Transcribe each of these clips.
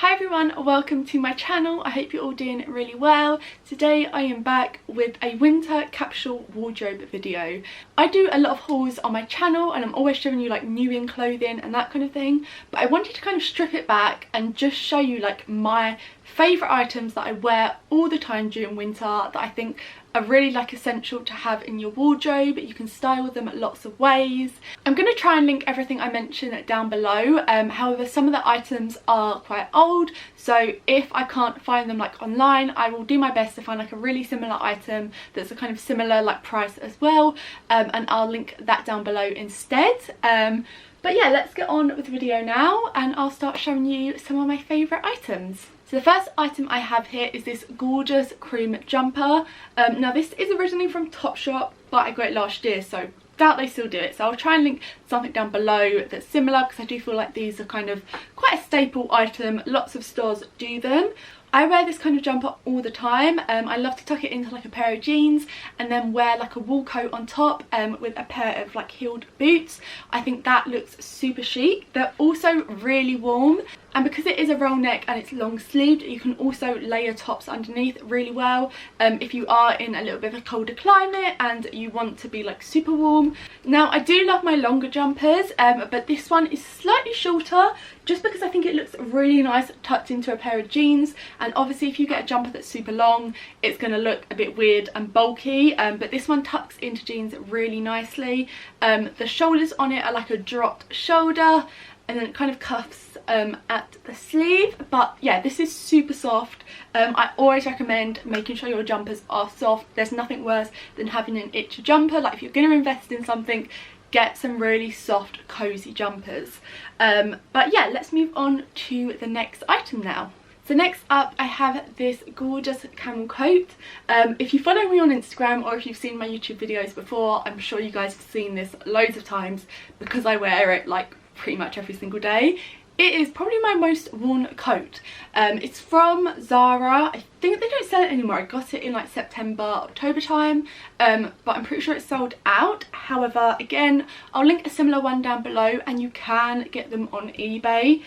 Hi everyone, welcome to my channel. I hope you're all doing really well. Today I am back with a winter capsule wardrobe video. I do a lot of hauls on my channel and I'm always showing you like new in clothing and that kind of thing, but I wanted to kind of strip it back and just show you like my favourite items that I wear all the time during winter that I think are really like essential to have in your wardrobe. You can style them lots of ways. I'm going to try and link everything I mentioned down below. However, some of the items are quite old, so if I can't find them like online, I will do my best to find like a really similar item that's a kind of similar like price as well, and I'll link that down below instead. But yeah, let's get on with the video now and I'll start showing you some of my favourite items. So the first item I have here is this gorgeous cream jumper. Now this is originally from TOPSHOP, but I got it last year, so doubt they still do it. So I'll try and link something down below that's similar, because I do feel like these are kind of quite a staple item. Lots of stores do them. I wear this kind of jumper all the time. I love to tuck it into like a pair of jeans and then wear like a wool coat on top with a pair of like heeled boots. I think that looks super chic. They're also really warm, and because it is a roll neck and it's long sleeved, you can also layer tops underneath really well if you are in a little bit of a colder climate and you want to be like super warm. Now I do love my longer jumpers, but this one is slightly shorter just because I think it looks really nice tucked into a pair of jeans. And obviously if you get a jumper that's super long, it's going to look a bit weird and bulky, but this one tucks into jeans really nicely. The shoulders on it are like a dropped shoulder, and then it kind of cuffs at the sleeve. But yeah, this is super soft. I always recommend making sure your jumpers are soft. There's nothing worse than having an itchy jumper. Like if you're going to invest in something, get some really soft cozy jumpers. But yeah, let's move on to the next item now. So next up I have this gorgeous camel coat. If you follow me on Instagram or if you've seen my YouTube videos before, I'm sure you guys have seen this loads of times because I wear it like pretty much every single day. It is probably my most worn coat. It's from ZARA. I think they don't sell it anymore. I got it in like September, October time, but I'm pretty sure it's sold out. However, again, I'll link a similar one down below and you can get them on eBay.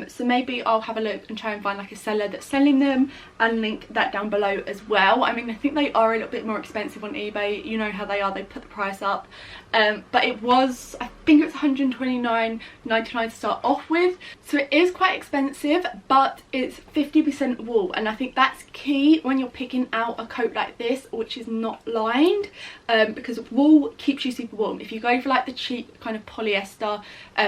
So maybe I'll have a look and try and find like a seller that's selling them and link that down below as well. I mean, I think they are a little bit more expensive on eBay. You know how they are, they put the price up. But it was, I think it was $129.99 to start off with. So it is quite expensive, but it's 50% wool, and I think that's key when you're picking out a coat like this which is not lined, because wool keeps you super warm. If you go for like the cheap kind of polyester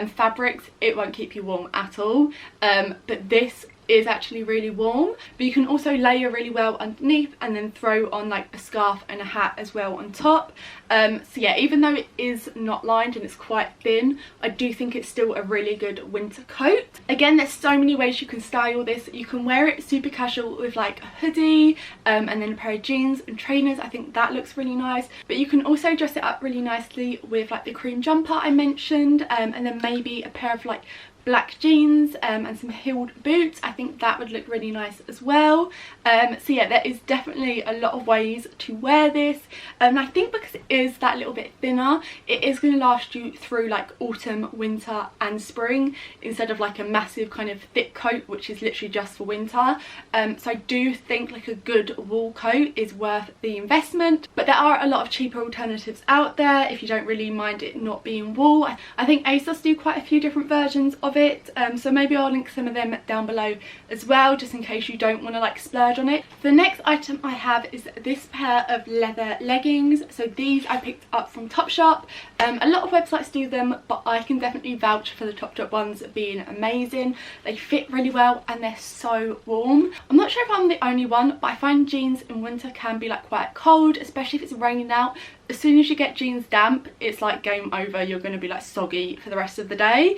fabrics, it won't keep you warm at all, but this is actually really warm. But you can also layer really well underneath and then throw on like a scarf and a hat as well on top. So yeah, even though it is not lined and it's quite thin, I do think it's still a really good winter coat. Again, there's so many ways you can style this. You can wear it super casual with like a hoodie and then a pair of jeans and trainers. I think that looks really nice. But you can also dress it up really nicely with like the cream jumper I mentioned, and then maybe a pair of like black jeans and some heeled boots. I think that would look really nice as well. So yeah, there is definitely a lot of ways to wear this, and I think because it is that little bit thinner, it is going to last you through like autumn, winter and spring, instead of like a massive kind of thick coat which is literally just for winter. So I do think like a good wool coat is worth the investment, but there are a lot of cheaper alternatives out there if you don't really mind it not being wool. I think ASOS do quite a few different versions of it, so maybe I'll link some of them down below as well, just in case you don't want to like splurge on it. The next item I have is this pair of leather leggings. So these I picked up from TOPSHOP. A lot of websites do them, but I can definitely vouch for the TOPSHOP ones being amazing. They fit really well and they're so warm. I'm not sure if I'm the only one, but I find jeans in winter can be like quite cold, especially if it's raining out. As soon as you get jeans damp, it's like game over. You're going to be like soggy for the rest of the day,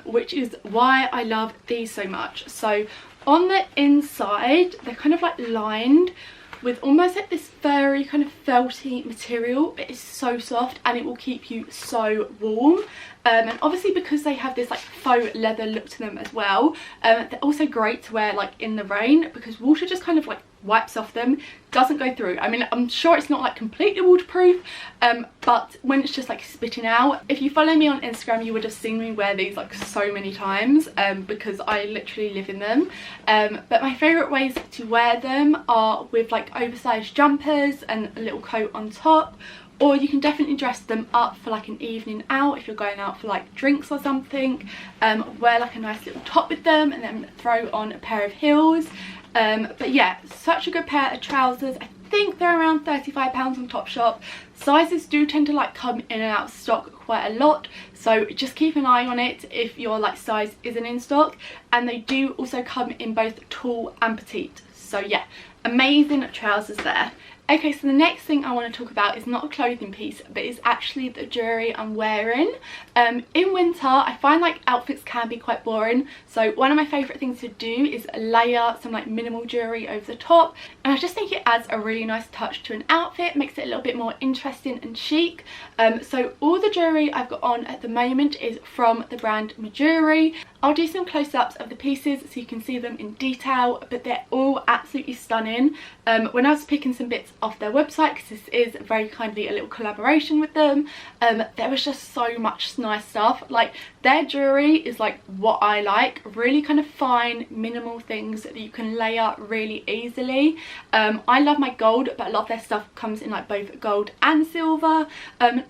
which is why I love these so much. So on the inside, they're kind of like lined with almost like this furry kind of felty material, but it's so soft and it will keep you so warm. and obviously because they have this like faux leather look to them as well, they're also great to wear like in the rain, because water just kind of like wipes off them, doesn't go through. I mean, I'm sure it's not like completely waterproof, but when it's just like spitting out, if you follow me on Instagram you would have seen me wear these like so many times, because I literally live in them. But my favourite ways to wear them are with like oversized jumpers and a little coat on top, or you can definitely dress them up for like an evening out if you're going out for like drinks or something. Wear like a nice little top with them and then throw on a pair of heels. But yeah, such a good pair of trousers. I think they're around £35 on Topshop. Sizes do tend to like come in and out of stock quite a lot, so just keep an eye on it if your like size isn't in stock. And they do also come in both tall and petite, so yeah, amazing trousers there. Okay, so the next thing I want to talk about is not a clothing piece, but is actually the jewellery I'm wearing. In winter, I find like outfits can be quite boring, so one of my favourite things to do is layer some like minimal jewellery over the top, and I just think it adds a really nice touch to an outfit, makes it a little bit more interesting and chic. So all the jewellery I've got on at the moment is from the brand Jewellery. I'll do some close-ups of the pieces so you can see them in detail, but they're all absolutely stunning. When I was picking some bits off their website, because this is very kindly a little collaboration with them, there was just so much nice stuff. Like, their jewellery is like what I like, really kind of fine minimal things that you can layer really easily. I love my gold, but a lot of their stuff comes in like both gold and silver.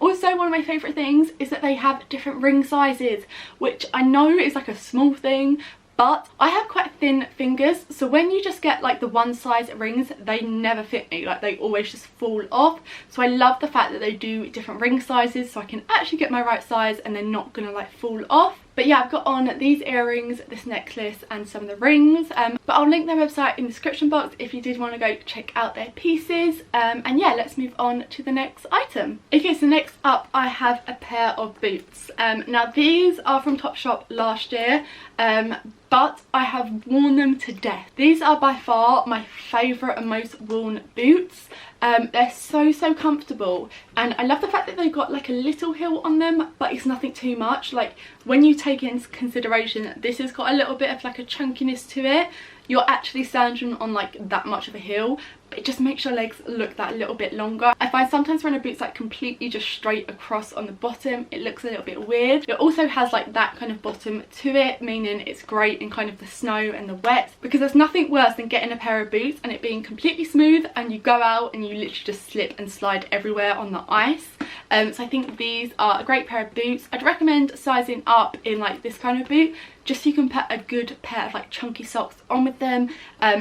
Also, one of my favourite things is that they have different ring sizes, which I know is like a small thing, but I have quite thin fingers, so when you just get like the one size rings, they never fit me, like they always just fall off. So I love the fact that they do different ring sizes so I can actually get my right size and they're not gonna like fall off. But yeah, I've got on these earrings, this necklace and some of the rings, but I'll link their website in the description box if you did want to go check out their pieces. And yeah, let's move on to the next item. Okay, so next up I have a pair of boots. Now these are from Topshop last year, but I have worn them to death. These are by far my favourite and most worn boots. They're so comfortable, and I love the fact that they've got like a little heel on them, but it's nothing too much. Like, when you take into consideration that this has got a little bit of like a chunkiness to it, you're actually standing on like that much of a heel, but it just makes your legs look that little bit longer. I find sometimes when a boot's like completely just straight across on the bottom, it looks a little bit weird. It also has like that kind of bottom to it, meaning it's great in kind of the snow and the wet, because there's nothing worse than getting a pair of boots and it being completely smooth and you go out and you literally just slip and slide everywhere on the ice. So I think these are a great pair of boots. I'd recommend sizing up in like this kind of boot, just so you can put a good pair of like chunky socks on with them,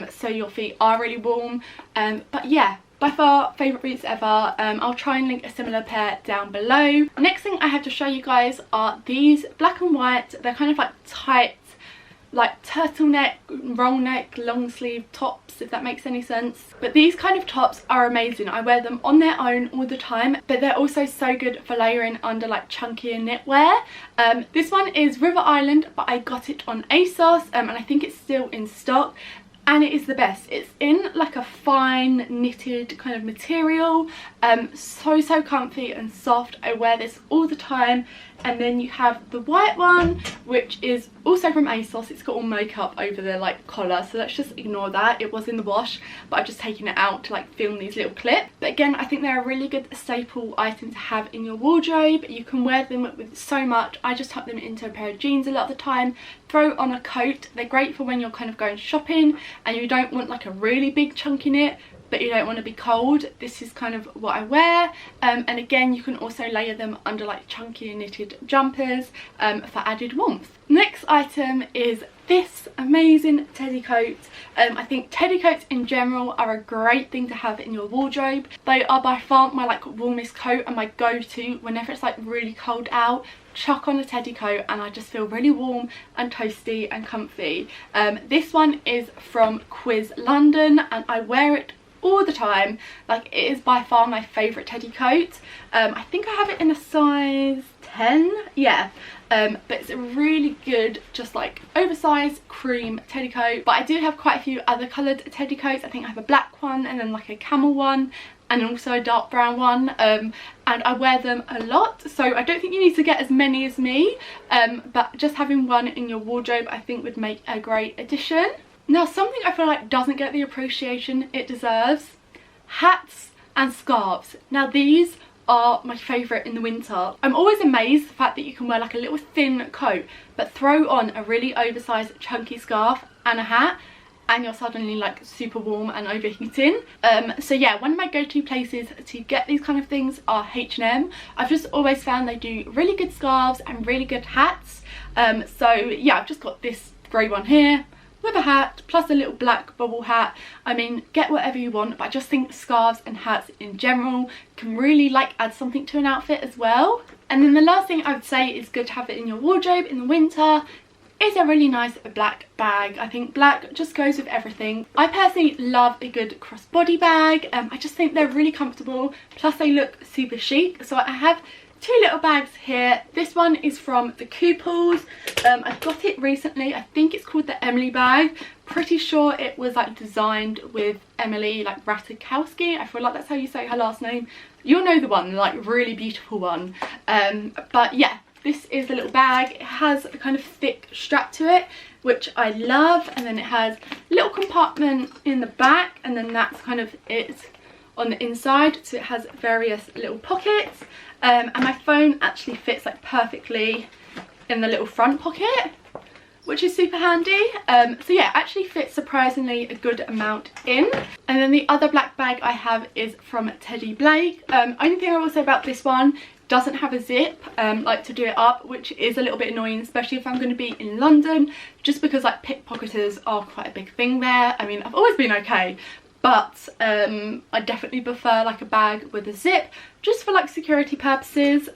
so your feet are really warm. But yeah, by far favourite boots ever. I'll try and link a similar pair down below. Next thing I have to show you guys are these black and white. They're kind of like tight, like turtleneck, roll neck, long sleeve tops, if that makes any sense. But these kind of tops are amazing. I wear them on their own all the time, but they're also so good for layering under like chunkier knitwear. This one is River Island, but I got it on ASOS, and I think it's still in stock. And it is the best. It's in like a fine knitted kind of material, so comfy and soft. I wear this all the time. And then you have the white one, which is also from ASOS. It's got all makeup over the like collar, so let's just ignore that. It was in the wash, but I've just taken it out to like film these little clips. But again, I think they're a really good staple item to have in your wardrobe. You can wear them with so much. I just tuck them into a pair of jeans a lot of the time, throw on a coat. They're great for when you're kind of going shopping and you don't want like a really big chunky knit, but you don't want to be cold. This is kind of what I wear. And again, you can also layer them under like chunky knitted jumpers for added warmth. Next item is this amazing teddy coat. I think teddy coats in general are a great thing to have in your wardrobe. They are by far my like warmest coat and my go-to whenever it's like really cold out. Chuck on a teddy coat and I just feel really warm and toasty and comfy. This one is from Quiz London and I wear it all the time. Like, it is by far my favourite teddy coat. I think I have it in a size 10, yeah. but it's a really good just like oversized cream teddy coat. But I do have quite a few other coloured teddy coats. I think I have a black one and then like a camel one and also a dark brown one, and I wear them a lot, so I don't think you need to get as many as me, but just having one in your wardrobe I think would make a great addition. Now, something I feel like doesn't get the appreciation it deserves: hats and scarves. Now these are my favourite in the winter. I'm always amazed at the fact that you can wear like a little thin coat but throw on a really oversized chunky scarf and a hat and you're suddenly like super warm and overheating. So yeah, one of my go-to places to get these kind of things are H&M. I've just always found they do really good scarves and really good hats. So yeah, I've just got this grey one here with a hat plus a little black bobble hat. I mean, get whatever you want, but I just think scarves and hats in general can really like add something to an outfit as well. And then the last thing I would say is good to have it in your wardrobe in the winter is a really nice black bag. I think black just goes with everything. I personally love a good crossbody bag. I just think they're really comfortable, plus they look super chic. So I have two little bags here. This one is from the Couples. I got it recently. I think it's called the Emily bag. Pretty sure it was like designed with Emily like Ratajkowski. I feel like that's how you say her last name. You'll know the one, like really beautiful one. But yeah, this is the little bag. It has a kind of thick strap to it, which I love, and then it has a little compartment in the back, and then that's kind of it on the inside. So it has various little pockets, and my phone actually fits like perfectly in the little front pocket, which is super handy. So yeah, it actually fits surprisingly a good amount in. And then the other black bag I have is from Teddy Blake. Only thing I will say about this one, doesn't have a zip like to do it up, which is a little bit annoying, especially if I'm going to be in London, just because like pickpocketers are quite a big thing there. I mean, I've always been okay, but I definitely prefer like a bag with a zip just for like security purposes.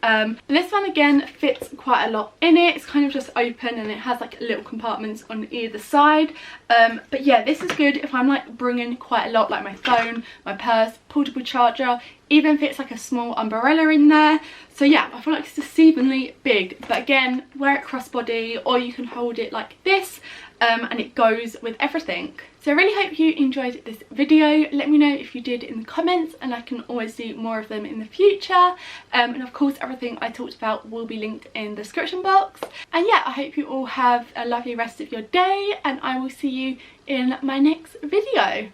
This one again fits quite a lot in it. It's kind of just open and it has like little compartments on either side. But yeah, this is good if I'm like bringing quite a lot, like my phone, my purse, portable charger, even fits like a small umbrella in there. So yeah, I feel like it's deceivingly big, but again, wear it crossbody or you can hold it like this, and it goes with everything. So I really hope you enjoyed this video. Let me know if you did in the comments, and I can always do more of them in the future. And of course, everything I talked about will be linked in the description box. And yeah, I hope you all have a lovely rest of your day, and I will see you in my next video.